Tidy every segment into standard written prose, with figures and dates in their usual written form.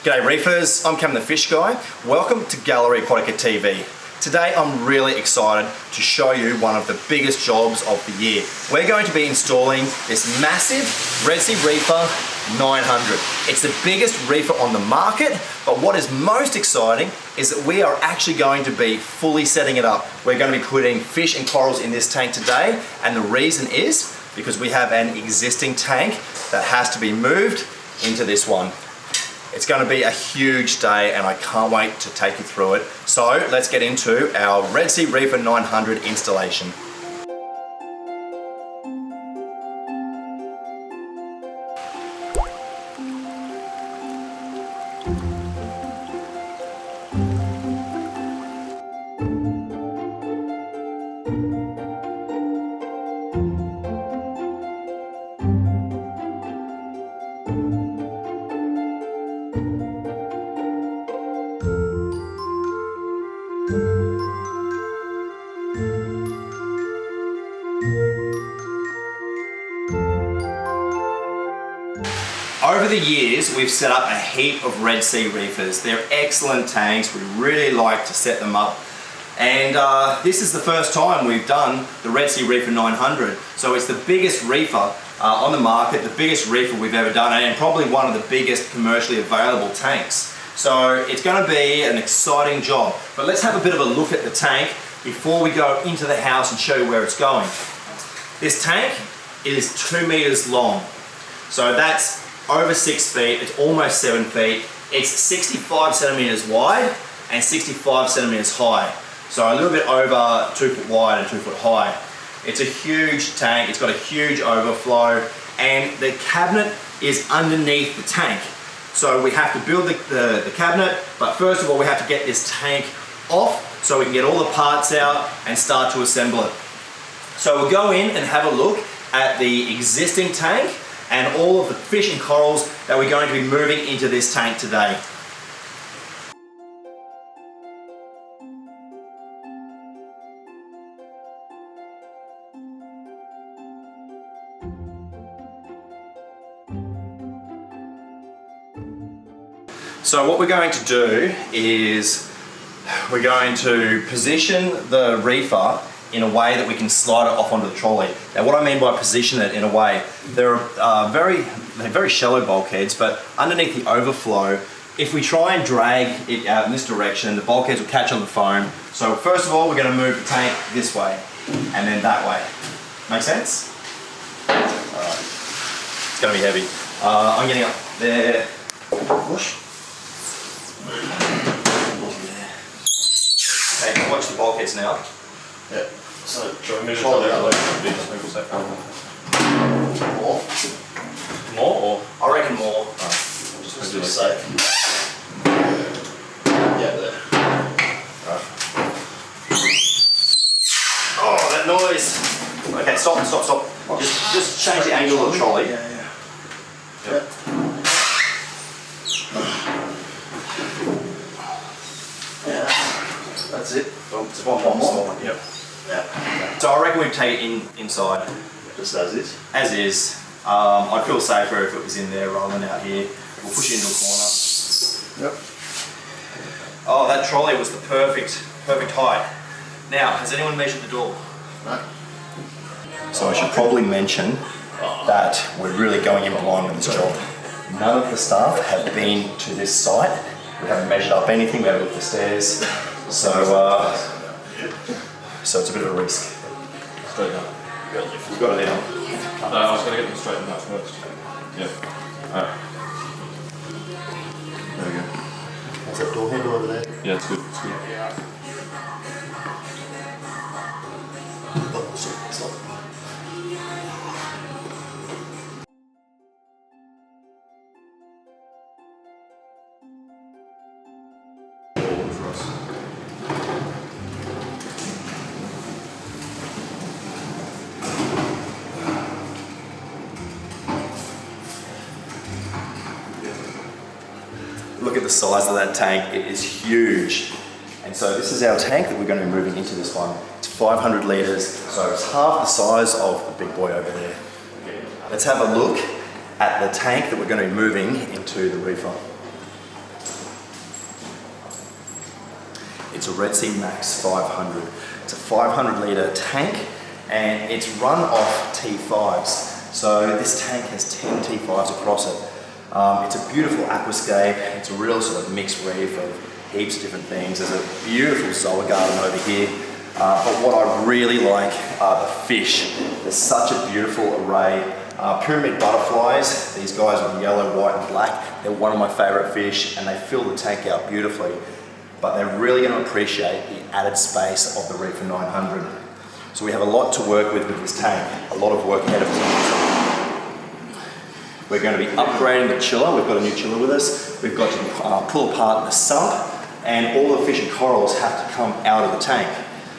G'day Reefers, I'm Cam the Fish Guy. Welcome to Gallery Aquatica TV. Today I'm really excited to show you one of the biggest jobs of the year. We're going to be installing this massive Red Sea Reefer 900. It's the biggest reefer on the market, but what is most exciting is that we are actually going to be fully setting it up. We're going to be putting fish and corals in this tank today, and the reason is because we have an existing tank that has to be moved into this one. It's going to be a huge day and I can't wait to take you through it. So let's get into our Red Sea Reefer 900 installation. Over the years, we've set up a heap of Red Sea Reefers. They're excellent tanks. We really like to set them up. And this is the first time we've done the Red Sea Reefer 900. So it's the biggest reefer on the market, the biggest reefer we've ever done, and probably one of the biggest commercially available tanks. So it's going to be an exciting job. But let's have a bit of a look at the tank before we go into the house and show you where it's going. This tank is 2 meters long. So that's over 6 feet, it's almost 7 feet. It's 65 centimeters wide and 65 centimeters high. So a little bit over 2 foot wide and 2 foot high. It's a huge tank, it's got a huge overflow, and the cabinet is underneath the tank. So we have to build the cabinet, but first of all we have to get this tank off so we can get all the parts out and start to assemble it. So we'll go in and have a look at the existing tank and all of the fish and corals that we're going to be moving into this tank today. So what we're going to do is we're going to position the reefer in a way that we can slide it off onto the trolley. Now what I mean by position it in a way, they're very shallow bulkheads, but underneath the overflow, if we try and drag it out in this direction, the bulkheads will catch on the foam. So first of all, we're going to move the tank this way, and then that way. Make sense? Alright. It's going to be heavy. I'm getting up there. Push. Okay, watch the bulkheads now. Yeah. So, Shall we measure try the that other way. More or? I reckon more. Just to be safe. Yeah, there. Right. Oh, that noise! Okay, stop. Just change the angle of the trolley. Yeah. That's it. It's one more. Small one. Yep. Yeah. So I reckon we'd take it inside. Just as is. As is. I'd feel safer if it was in there rather than out here. We'll push it into a corner. Yep. Oh, that trolley was the perfect height. Now, has anyone measured the door? No. So I should probably mention that we're really going in blind with this job. None of the staff have been to this site. We haven't measured up anything, we haven't looked at the stairs. So it's a bit of a risk. Straight down. We've got it down. No, I was going to get them straightened out first. Yeah. Alright. There we go. Is that door handle over there? Yeah, it's good. It's good. Oh, sorry, stop. For us. Look at the size of that tank, it is huge. And so this is our tank that we're going to be moving into this one. It's 500 litres, so it's half the size of the big boy over there. Let's have a look at the tank that we're going to be moving into the reefer. It's a Red Sea Max 500. It's a 500 litre tank and it's run off T5s. So this tank has 10 T5s across it. It's a beautiful aquascape. It's a real sort of mixed reef of heaps of different things. There's a beautiful zoa garden over here. But what I really like are the fish. There's such a beautiful array. Pyramid butterflies, these guys with yellow, white and black, they're one of my favourite fish and they fill the tank out beautifully. But they're really going to appreciate the added space of the Reefer 900. So we have a lot to work with this tank, a lot of work ahead of us. We're going to be upgrading the chiller. We've got a new chiller with us. We've got to pull apart the sump and all the fish and corals have to come out of the tank.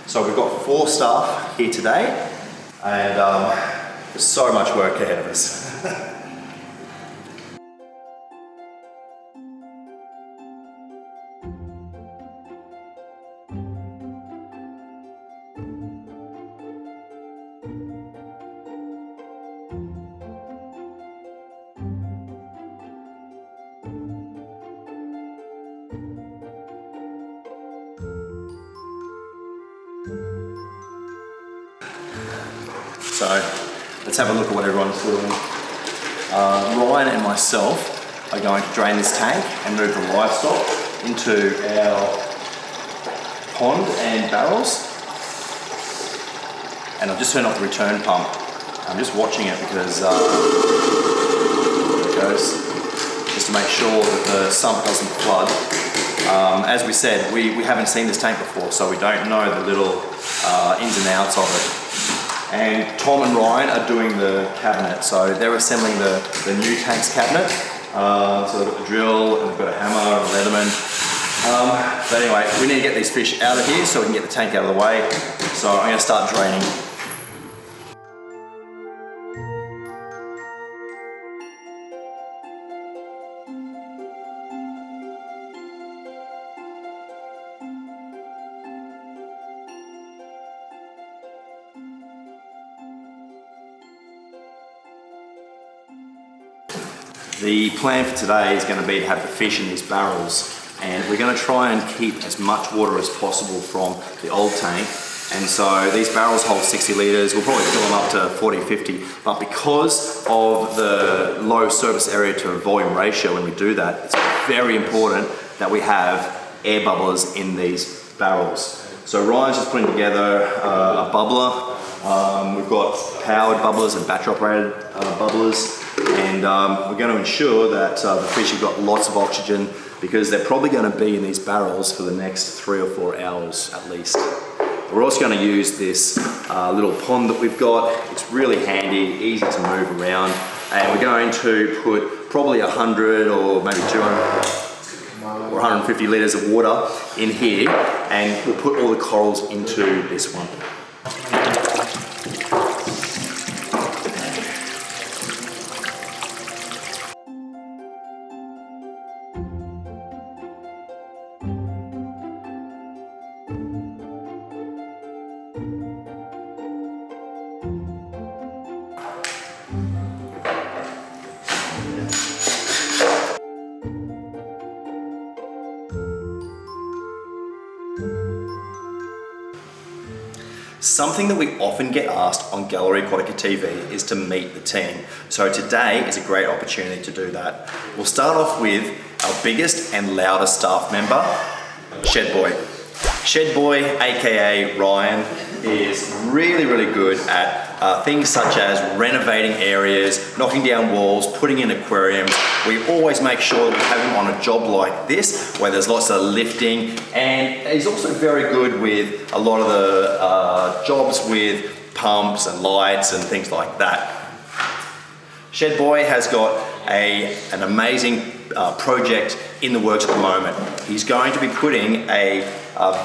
So we've got 4 staff here today and there's so much work ahead of us. So let's have a look at what everyone's doing. Ryan and myself are going to drain this tank and move the livestock into our pond and barrels. And I've just turned off the return pump. I'm just watching it because there it goes, just to make sure that the sump doesn't flood. As we said, we haven't seen this tank before, so we don't know the little ins and outs of it. And Tom and Ryan are doing the cabinet, so they're assembling the new tank's cabinet. So they've got the drill and they've got a hammer and a Leatherman. But anyway, we need to get these fish out of here so we can get the tank out of the way. So I'm going to start draining. The plan for today is going to be to have the fish in these barrels, and we're going to try and keep as much water as possible from the old tank. And so these barrels hold 60 litres, we'll probably fill them up to 40, 50, but because of the low surface area to volume ratio when we do that, it's very important that we have air bubblers in these barrels. So Ryan's just putting together a bubbler. We've got powered bubblers and battery operated bubblers. And we're going to ensure that the fish have got lots of oxygen because they're probably going to be in these barrels for the next 3 or 4 hours at least. We're also going to use this little pond that we've got. It's really handy, easy to move around, and we're going to put probably 100 or maybe 200 or 150 litres of water in here, and we'll put all the corals into this one. Something that we often get asked on Gallery Aquatica TV is to meet the team. So today is a great opportunity to do that. We'll start off with our biggest and loudest staff member, Shed Boy. Shed Boy, aka Ryan, is really good at things such as renovating areas, knocking down walls, putting in aquariums. We always make sure we have him on a job like this where there's lots of lifting, and he's also very good with a lot of the jobs with pumps and lights and things like that. Shed Boy has got an amazing project in the works at the moment. He's going to be putting a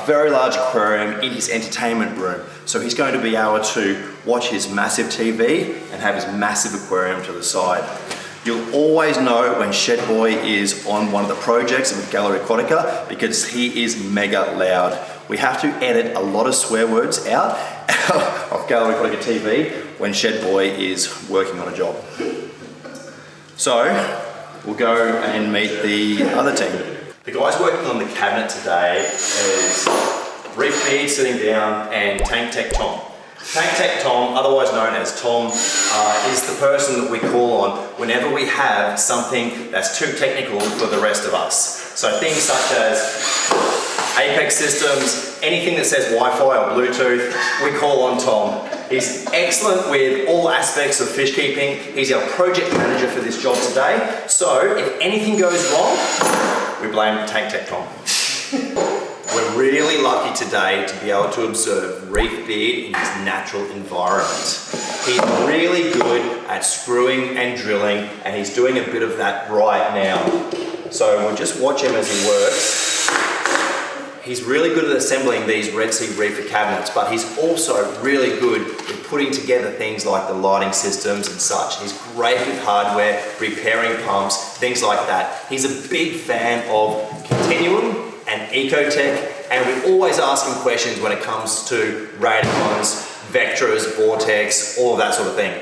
very large aquarium in his entertainment room. So he's going to be able to watch his massive TV and have his massive aquarium to the side. You'll always know when Shed Boy is on one of the projects with Gallery Aquatica because he is mega loud. We have to edit a lot of swear words out of Gallery Aquatica TV when Shed Boy is working on a job. So we'll go and meet the other team. The guys working on the cabinet today is Reef Beard sitting down, and Tank Tech Tom. Tank Tech Tom, otherwise known as Tom, is the person that we call on whenever we have something that's too technical for the rest of us. So things such as Apex systems, anything that says Wi-Fi or Bluetooth, we call on Tom. He's excellent with all aspects of fish keeping. He's our project manager for this job today. So if anything goes wrong, we blame Tank Tech Tom. We're really lucky today to be able to observe Reef Beard in his natural environment. He's really good at screwing and drilling, and he's doing a bit of that right now. So we'll just watch him as he works. He's really good at assembling these Red Sea Reefer cabinets, but he's also really good at putting together things like the lighting systems and such. He's great with hardware, repairing pumps, things like that. He's a big fan of Continuum and Ecotech, and we always ask him questions when it comes to Radicons, Vectras, Vortex, all of that sort of thing.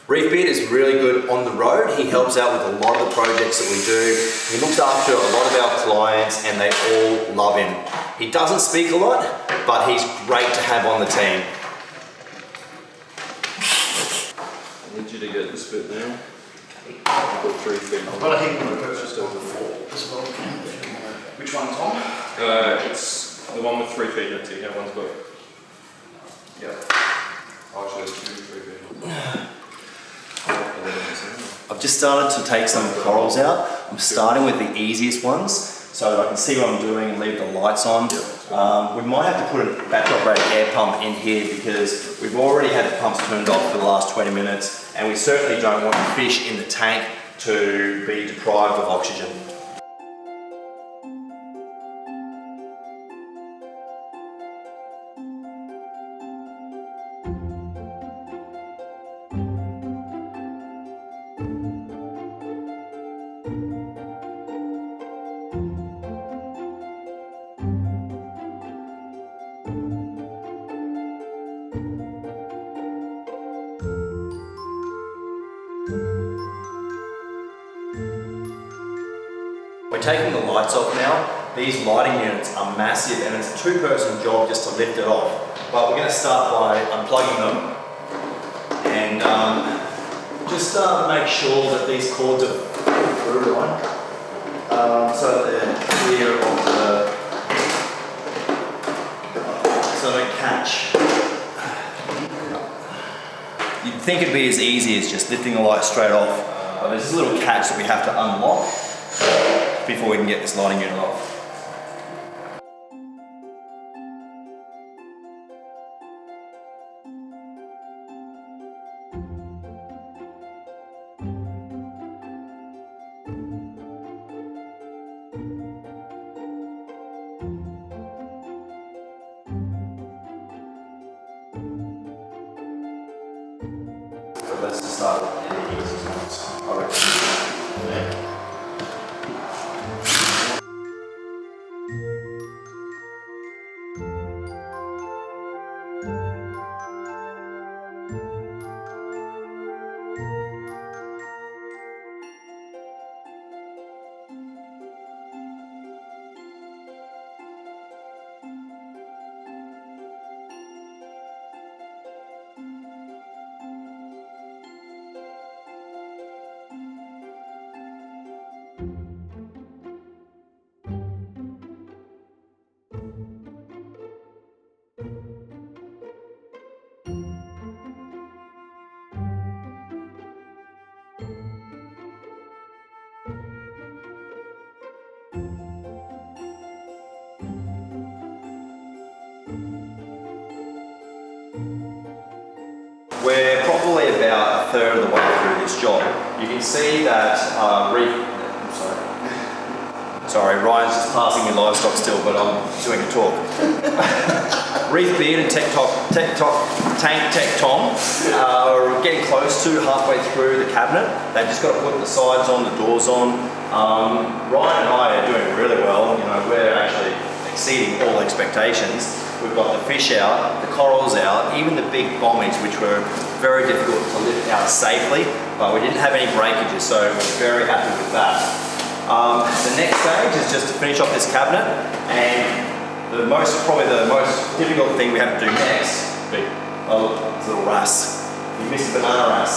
Reef Beard is really good on the road. He helps out with a lot of the projects that we do. He looks after a lot of our clients and they all love him. He doesn't speak a lot, but he's great to have on the team. I need you to get this bit now. I've got 3 feet. I've got a heap of purchased over 4 as well. Which one, Tom? It's the one with 3 feet empty. That one's got. Yeah. Actually, there's 2 3 feet. I've just started to take some corals out. I'm starting with the easiest ones so that I can see what I'm doing and leave the lights on. We might have to put a battery operated air pump in here because we've already had the pumps turned off for the last 20 minutes, and we certainly don't want the fish in the tank to be deprived of oxygen. We're taking the lights off now. These lighting units are massive and it's a 2-person job just to lift it off. But we're going to start by unplugging them and just make sure that these cords are through, right? So that they're clear of so they don't catch. You'd think it'd be as easy as just lifting the light straight off, but there's this little catch that we have to unlock before we can get this lighting unit off. So let's just start with the easiest ones. All right. We're probably about a third of the way through this job. You can see that Reef, sorry, Ryan's just passing me livestock still, but I'm doing a talk. Reef Beard and Tank Tech Tom are getting close to halfway through the cabinet. They've just got to put the sides on, the doors on. Ryan and I are doing really well. You know, we're actually exceeding all expectations. We've got the fish out, the corals out, even the big bommies, which were very difficult to lift out safely, but we didn't have any breakages, so we're very happy with that. The next stage is just to finish off this cabinet and Probably the most difficult thing we have to do next. Oh, it's a little ras. You missed a banana ras.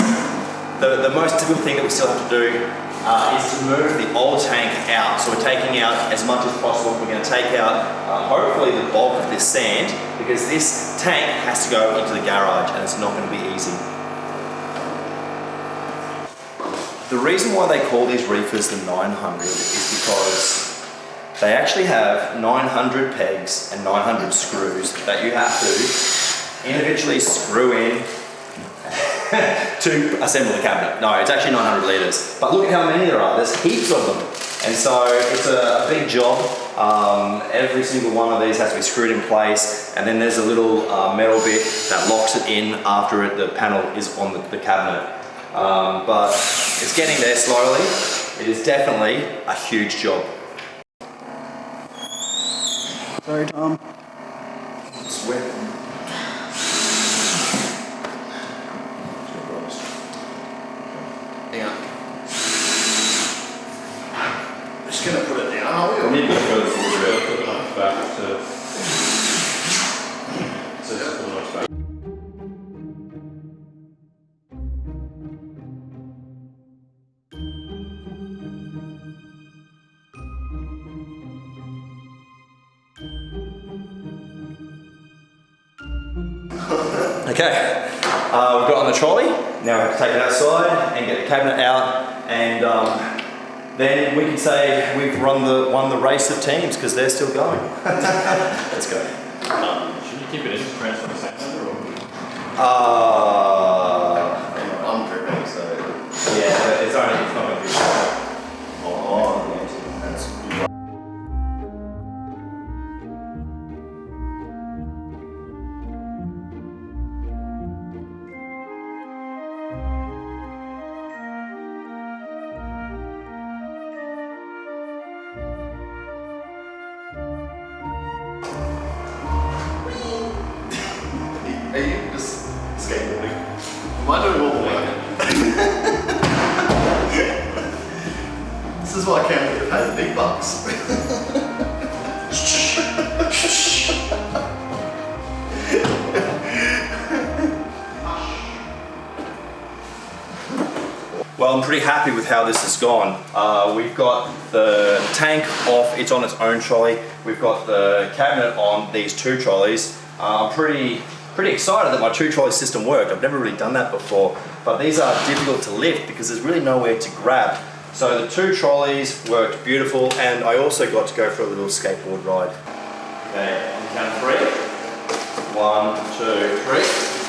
The most difficult thing that we still have to do is to move the old tank out. So we're taking out as much as possible. We're going to take out hopefully the bulk of this sand, because this tank has to go into the garage and it's not going to be easy. The reason why they call these reefers the 900 is because they actually have 900 pegs and 900 screws that you have to individually screw in to assemble the cabinet. No, it's actually 900 litres. But look at how many there are. There's heaps of them. And so it's a big job. Every single one of these has to be screwed in place. And then there's a little metal bit that locks it in after the panel is on the cabinet. But it's getting there slowly. It is definitely a huge job. Sorry, Tom. It's wet. Hang on. I'm just going to put it down, are we? We need to go further forward, put the knife back to... So just put the knife back. Okay, we've got on the trolley. Now we have to take it outside and get the cabinet out, and then we can say we've won the race of teams because they're still going. Let's go. Should you keep it in crash on the same number or? I'm dripping, so... Yeah, it's not going to be. Oh, yeah, that's. Are you just skateboarding? Am I doing all the work? This is why I can't get paid the big bucks. Well, I'm pretty happy with how this has gone. We've got the tank off, it's on its own trolley. We've got the cabinet on these two trolleys. I'm pretty excited that my two trolley system worked. I've never really done that before, but these are difficult to lift because there's really nowhere to grab. So the two trolleys worked beautiful, and I also got to go for a little skateboard ride. Okay, on the count of 3. 1, 2, 3.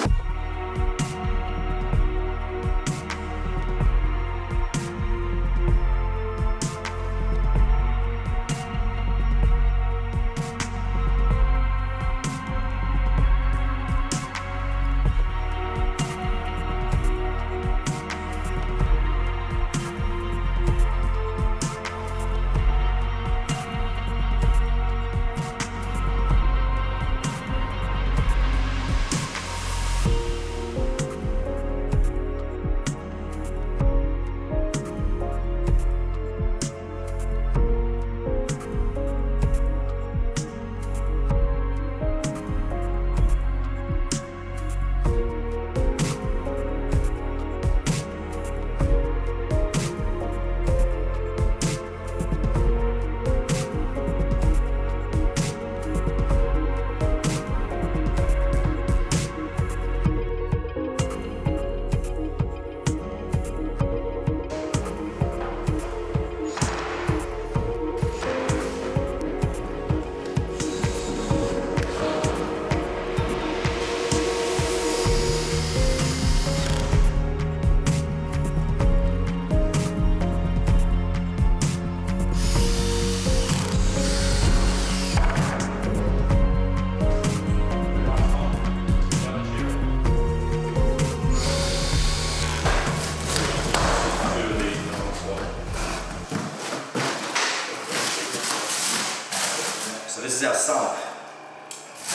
This is our sump.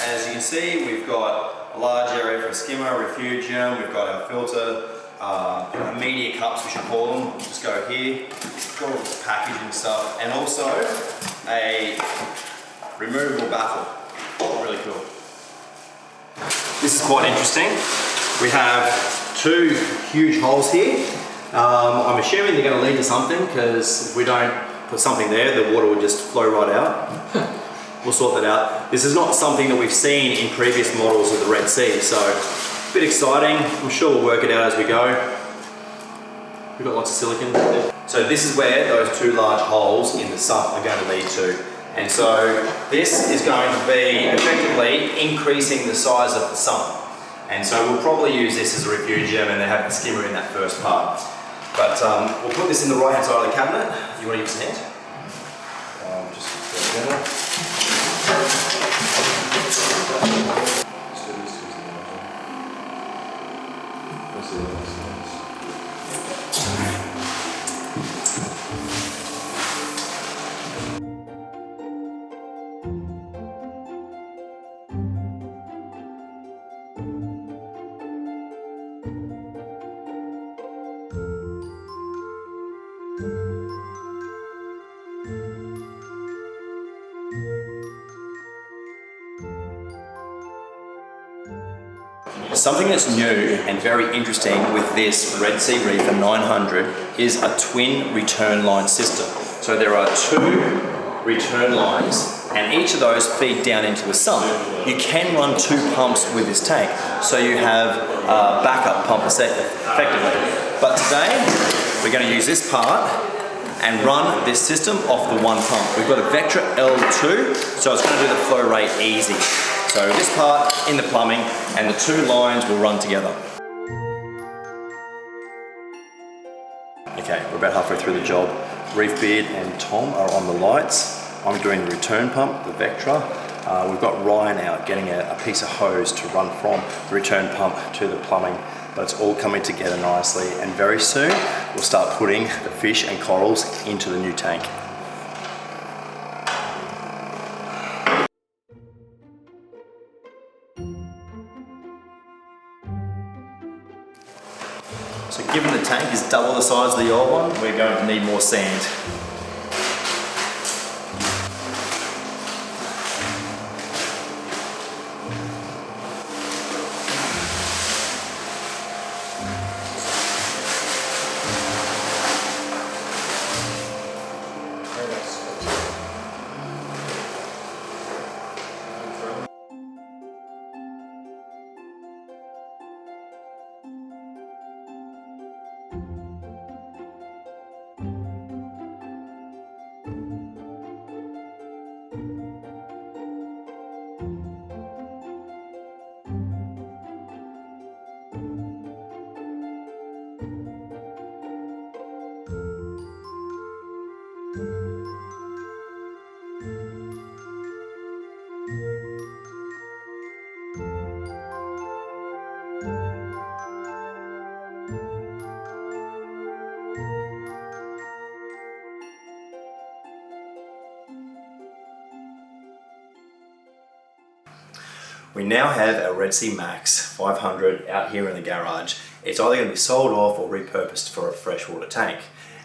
As you can see, we've got a large area for a skimmer, refugium, we've got our filter, media cups we should call them, just go here. We've got all this packaging stuff, and also a removable baffle. Really cool. This is quite interesting. We have two huge holes here. I'm assuming they're going to lead to something, because if we don't put something there, the water will just flow right out. We'll sort that out. This is not something that we've seen in previous models of the Red Sea, so a bit exciting. I'm sure we'll work it out as we go. We've got lots of silicon. So this is where those two large holes in the sump are going to lead to. And so this is going to be effectively increasing the size of the sump. And so we'll probably use this as a refugium and then have the skimmer in that first part. But we'll put this in the right hand side of the cabinet. You want to give us a hand? Just put it together. Something that's new and very interesting with this Red Sea Reefer 900 is a twin return line system. So there are two return lines and each of those feed down into the sump. You can run two pumps with this tank, so you have a backup pump effectively. But today we're going to use this part and run this system off the one pump. We've got a Vectra L2, so it's going to do the flow rate easy. So this part in the plumbing and the two lines will run together. Okay, we're about halfway through the job. Reef Beard and Tom are on the lights. I'm doing the return pump, the Vectra. We've got Ryan out getting a piece of hose to run from the return pump to the plumbing. But it's all coming together nicely, and very soon we'll start putting the fish and corals into the new tank. So given the tank is double the size of the old one, we're going to need more sand. We now have our Red Sea Max 500 out here in the garage. It's either going to be sold off or repurposed for a freshwater tank.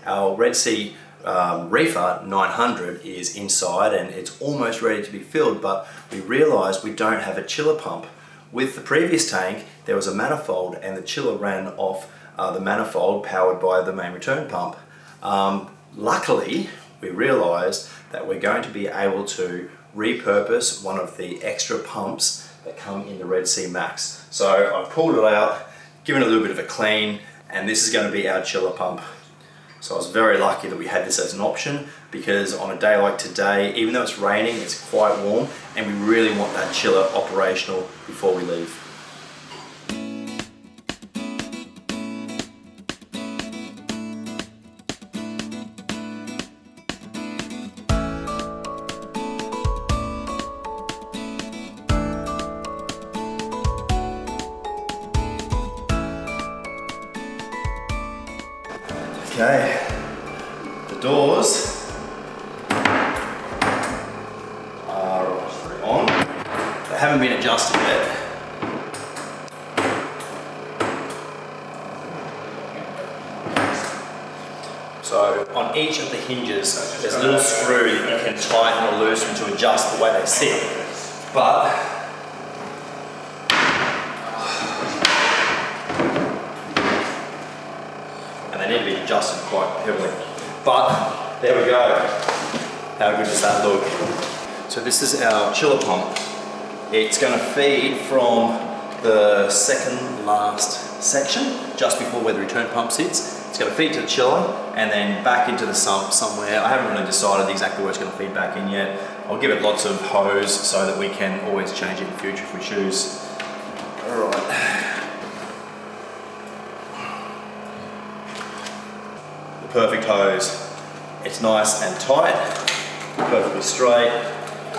Our Red Sea Reefer 900 is inside and it's almost ready to be filled, but we realised we don't have a chiller pump. With the previous tank, there was a manifold and the chiller ran off the manifold powered by the main return pump. Luckily, we realised that we're going to be able to repurpose one of the extra pumps that come in the Red Sea Max. So I've pulled it out, given it a little bit of a clean, and this is going to be our chiller pump. So I was very lucky that we had this as an option, because on a day like today, even though it's raining, it's quite warm, and we really want that chiller operational before we leave. Okay, the doors are on. They haven't been adjusted yet. So on each of the hinges, there's a little screw you can tighten or loosen to adjust the way they sit. but and they need to be adjusted quite heavily. But there we go. How good does that look? So this is our chiller pump. It's going to feed from the second last section, just before where the return pump sits. It's going to feed to the chiller and then back into the sump somewhere. I haven't really decided exactly where it's going to feed back in yet. I'll give it lots of hose so that we can always change it in the future if we choose. Alright. The perfect hose. It's nice and tight, perfectly straight,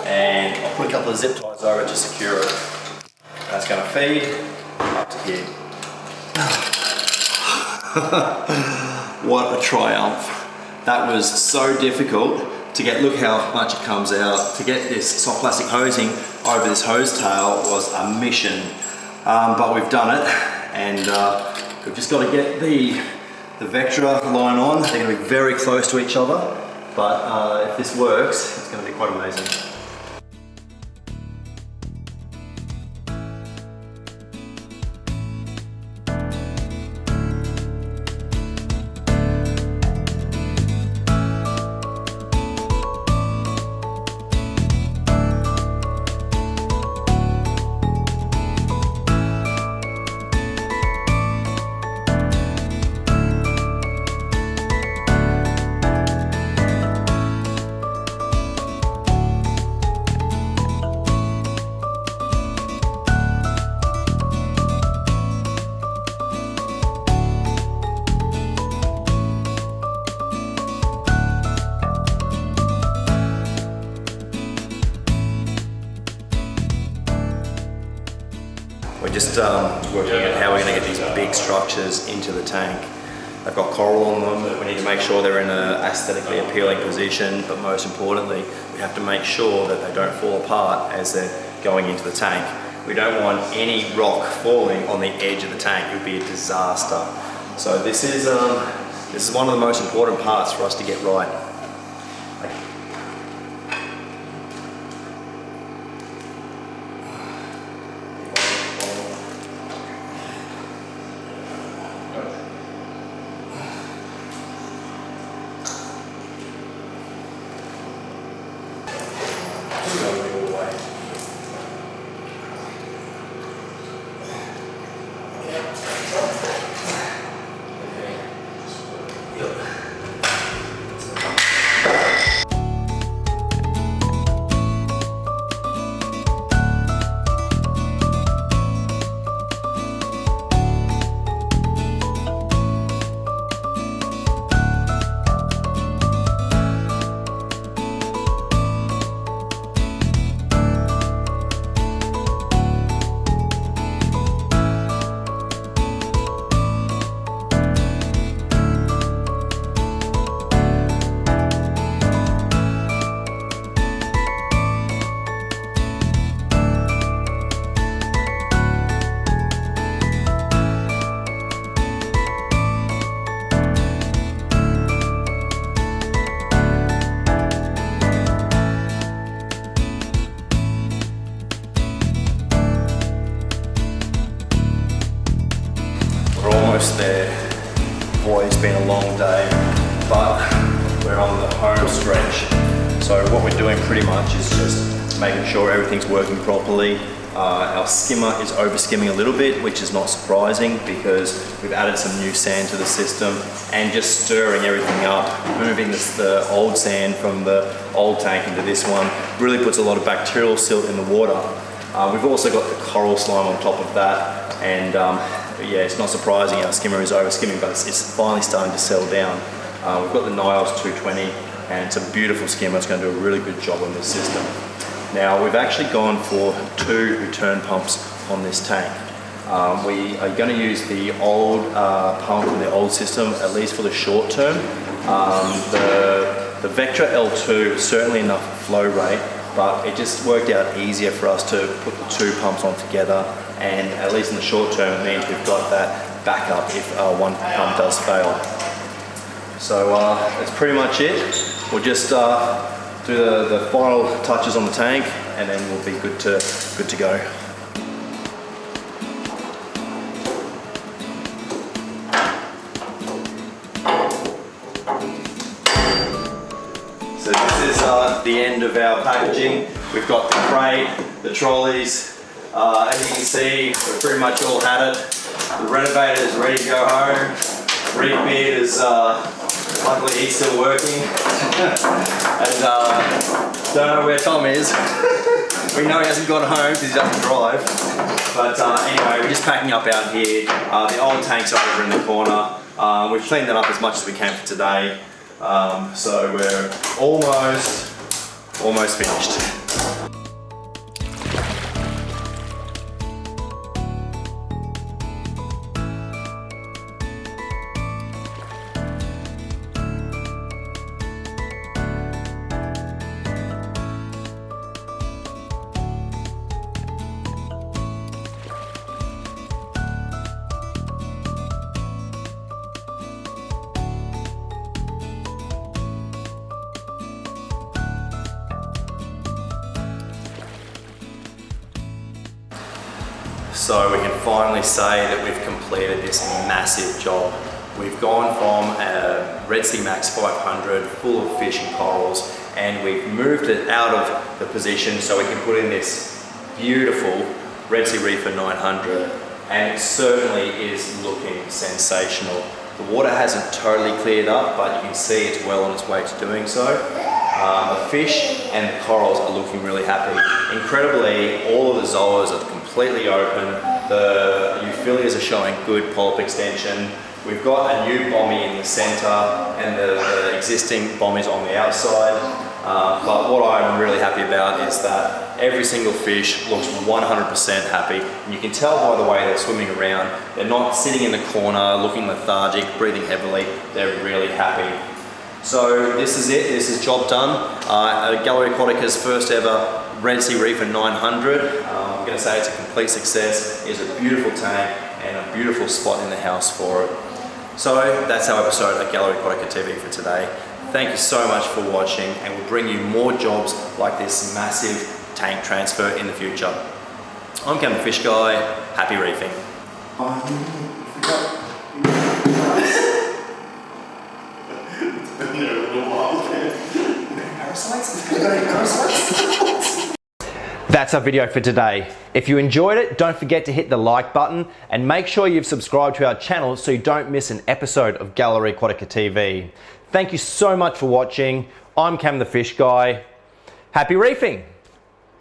and I'll put a couple of zip ties over it to secure it. That's going to feed up to here. What a triumph. That was so difficult to get, look how much it comes out. To get this soft plastic hosing over this hose tail was a mission, but we've done it, and we've just got to get the Vectra line on. They're going to be very close to each other, but if this works, it's going to be quite amazing. We're just working out how we're going to get these big structures into the tank. They've got coral on them. We need to make sure they're in an aesthetically appealing position, but most importantly, we have to make sure that they don't fall apart as they're going into the tank. We don't want any rock falling on the edge of the tank. It would be a disaster. So this is one of the most important parts for us to get right. There. Boy, it's been a long day, but we're on the home stretch. So what we're doing pretty much is just making sure everything's working properly. Our skimmer is over skimming a little bit, which is not surprising because we've added some new sand to the system, and just stirring everything up, moving the old sand from the old tank into this one really puts a lot of bacterial silt in the water. We've also got the coral slime on top of that, and yeah, it's not surprising our skimmer is over skimming, but it's finally starting to settle down. We've got the Niles 220, and it's a beautiful skimmer. It's going to do a really good job on this system. Now, we've actually gone for 2 return pumps on this tank. We are going to use the old pump from the old system, at least for the short term. The Vectra L2 is certainly enough flow rate, but it just worked out easier for us to put the 2 pumps on together, and at least in the short term it means we've got that backup if one pump does fail. So that's pretty much it. We'll just do the final touches on the tank, and then we'll be good to go. So this is the end of our packaging. We've got the crate, the trolleys. As you can see, we've pretty much all had it. The renovator is ready to go home. Reef beard is, luckily he's still working. And don't know where Tom is. We know he hasn't gone home because he doesn't drive. But anyway, we're just packing up out here. The old tank's over in the corner. We've cleaned that up as much as we can for today. So we're almost finished. So we can finally say that we've completed this massive job. We've gone from a Red Sea Max 500 full of fish and corals, and we've moved it out of the position so we can put in this beautiful Red Sea Reefer 900, and it certainly is looking sensational. The water hasn't totally cleared up, but you can see it's well on its way to doing so. The fish and the corals are looking really happy. Incredibly, all of the zoas are completely open. The euphyllias are showing good polyp extension. We've got a new bommy in the centre and the existing bommies on the outside. But what I'm really happy about is that every single fish looks 100% happy. And you can tell by the way they're swimming around. They're not sitting in the corner, looking lethargic, breathing heavily. They're really happy. So this is it, this is job done. Gallery Aquatica's first ever Red Sea Reefer 900. I'm going to say it's a complete success. It's a beautiful tank and a beautiful spot in the house for it. So that's our episode of Gallery Aquatica TV for today. Thank you so much for watching, and we'll bring you more jobs like this massive tank transfer in the future. I'm Cam the Fish Guy, happy reefing. That's our video for today. If you enjoyed it, don't forget to hit the like button and make sure you've subscribed to our channel so you don't miss an episode of Gallery Aquatica TV. Thank you so much for watching. I'm Cam the Fish Guy. Happy reefing!